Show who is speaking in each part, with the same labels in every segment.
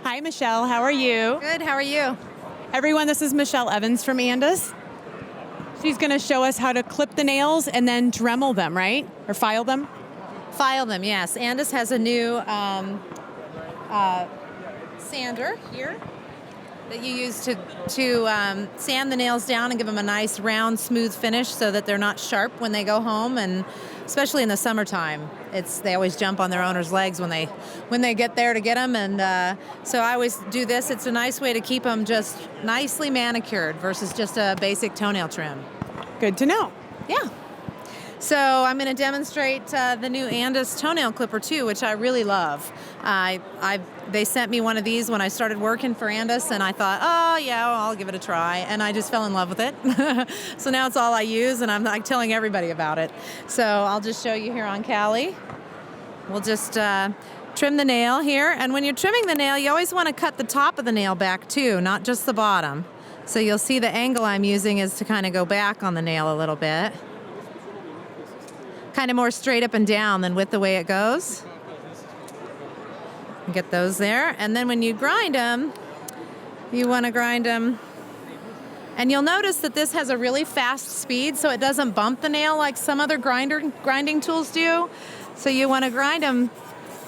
Speaker 1: Hi, Michelle. How are you?
Speaker 2: Good, how are you?
Speaker 1: Everyone, this is Michelle Evans from Andis. She's going to show us how to clip the nails and then Dremel them, right? Or file them?
Speaker 2: File them, yes. Andis has a new sander here that you use to sand the nails down and give them a nice round, smooth finish so that they're not sharp when they go home, and especially in the summertime. They always jump on their owner's legs when they get there to get them, and so I always do this. It's a nice way to keep them just nicely manicured versus just a basic toenail trim.
Speaker 1: Good to know.
Speaker 2: Yeah. So I'm going to demonstrate the new Andis toenail clipper too, which I really love. They sent me one of these when I started working for Andis, and I thought, oh yeah, well, I'll give it a try, and I just fell in love with it. So now it's all I use, and I'm like telling everybody about it. So I'll just show you here on Callie. We'll just trim the nail here, and when you're trimming the nail, you always want to cut the top of the nail back too, not just the bottom. So you'll see the angle I'm using is to kind of go back on the nail a little bit. Kind of more straight up and down than with the way it goes. Get those there. And then when you grind them, you want to grind them. And you'll notice that this has a really fast speed, so it doesn't bump the nail like some other grinding tools do. So you want to grind them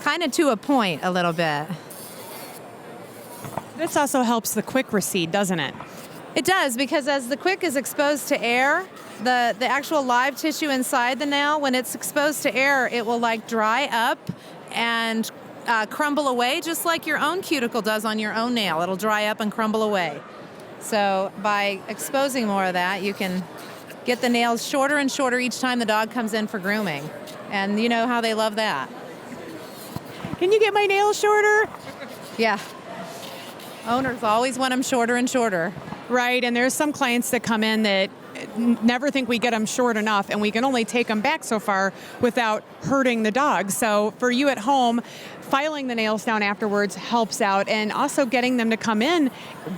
Speaker 2: kind of to a point a little bit.
Speaker 1: This also helps the quick recede, doesn't it?
Speaker 2: It does, because as the quick is exposed to air, the actual live tissue inside the nail, when it's exposed to air, it will like dry up and crumble away, just like your own cuticle does on your own nail. It'll dry up and crumble away. So by exposing more of that, you can get the nails shorter and shorter each time the dog comes in for grooming. And you know how they love that.
Speaker 1: Can you get my nails shorter?
Speaker 2: Yeah. Owners always want them shorter and shorter.
Speaker 1: Right, and there's some clients that come in that never think we get them short enough, and we can only take them back so far without hurting the dog. So for you at home, filing the nails down afterwards helps out, and also getting them to come in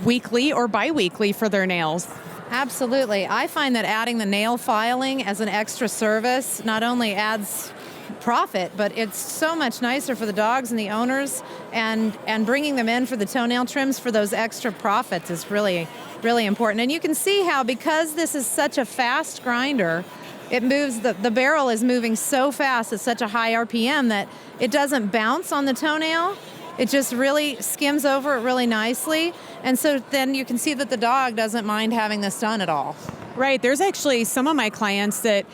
Speaker 1: weekly or bi-weekly for their nails.
Speaker 2: Absolutely. I find that adding the nail filing as an extra service not only adds profit, but it's so much nicer for the dogs and the owners, and bringing them in for the toenail trims for those extra profits is really, really important. And you can see how, because this is such a fast grinder, it moves, the barrel is moving so fast at such a high RPM that it doesn't bounce on the toenail. It just really skims over it really nicely. And so then you can see that the dog doesn't mind having this done at all.
Speaker 1: Right. There's actually some of my clients that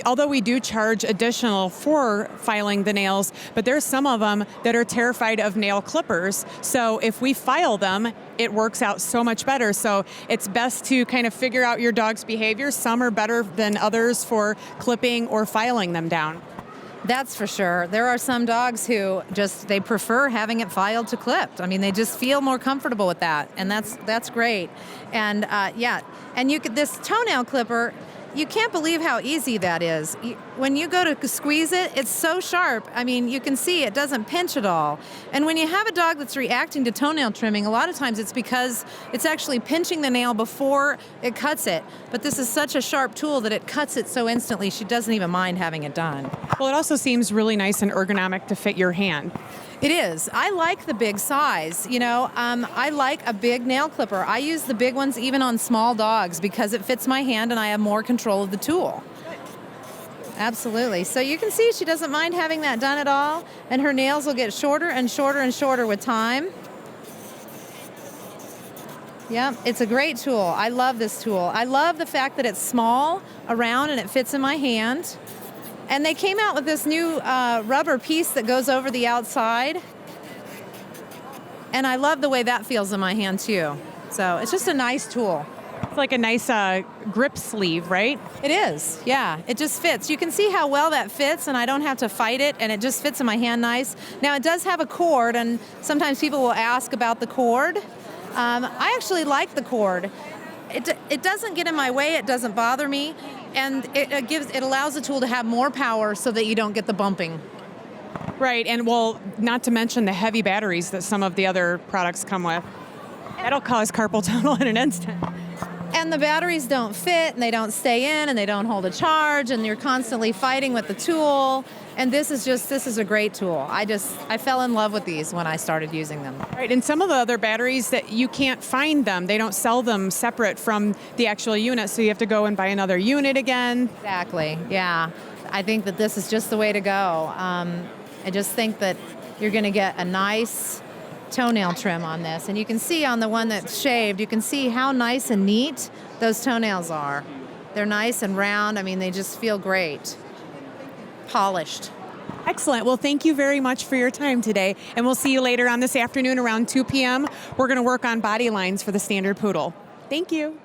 Speaker 1: although we do charge additional for filing the nails, but there's some of them that are terrified of nail clippers. So if we file them, it works out so much better. So it's best to kind of figure out your dog's behavior. Some are better than others for clipping or filing them down.
Speaker 2: That's for sure. There are some dogs who they prefer having it filed to clipped. I mean, they just feel more comfortable with that, and that's great. And and this toenail clipper, you can't believe how easy that is. When you go to squeeze it, it's so sharp. I mean, you can see it doesn't pinch at all. And when you have a dog that's reacting to toenail trimming, a lot of times it's because it's actually pinching the nail before it cuts it. But this is such a sharp tool that it cuts it so instantly, she doesn't even mind having it done.
Speaker 1: Well, it also seems really nice and ergonomic to fit your hand.
Speaker 2: It is. I like the big size. I like a big nail clipper. I use the big ones even on small dogs because it fits my hand and I have more control of the tool. Absolutely. So you can see she doesn't mind having that done at all, and her nails will get shorter and shorter and shorter with time. Yeah, it's a great tool. I love this tool. I love the fact that it's small around and it fits in my hand. And they came out with this new rubber piece that goes over the outside. And I love the way that feels in my hand too. So it's just a nice tool.
Speaker 1: It's like a nice grip sleeve, right?
Speaker 2: It is, yeah. It just fits. You can see how well that fits, and I don't have to fight it, and it just fits in my hand nice. Now it does have a cord, and sometimes people will ask about the cord. I actually like the cord. It doesn't get in my way, it doesn't bother me. And it allows the tool to have more power so that you don't get the bumping.
Speaker 1: Right, and well, not to mention the heavy batteries that some of the other products come with. That'll cause carpal tunnel in an instant.
Speaker 2: then the batteries don't fit and they don't stay in and they don't hold a charge and you're constantly fighting with the tool. And this is a great tool. I fell in love with these when I started using them.
Speaker 1: Right, and some of the other batteries that you can't find them, they don't sell them separate from the actual unit, so you have to go and buy another unit again.
Speaker 2: Exactly, yeah. I think that this is just the way to go. I just think that you're going to get a nice toenail trim on this. And you can see on the one that's shaved, you can see how nice and neat those toenails are. They're nice and round. I mean, they just feel great. Polished.
Speaker 1: Excellent. Well, thank you very much for your time today. And we'll see you later on this afternoon around 2 p.m. We're going to work on body lines for the standard poodle. Thank you.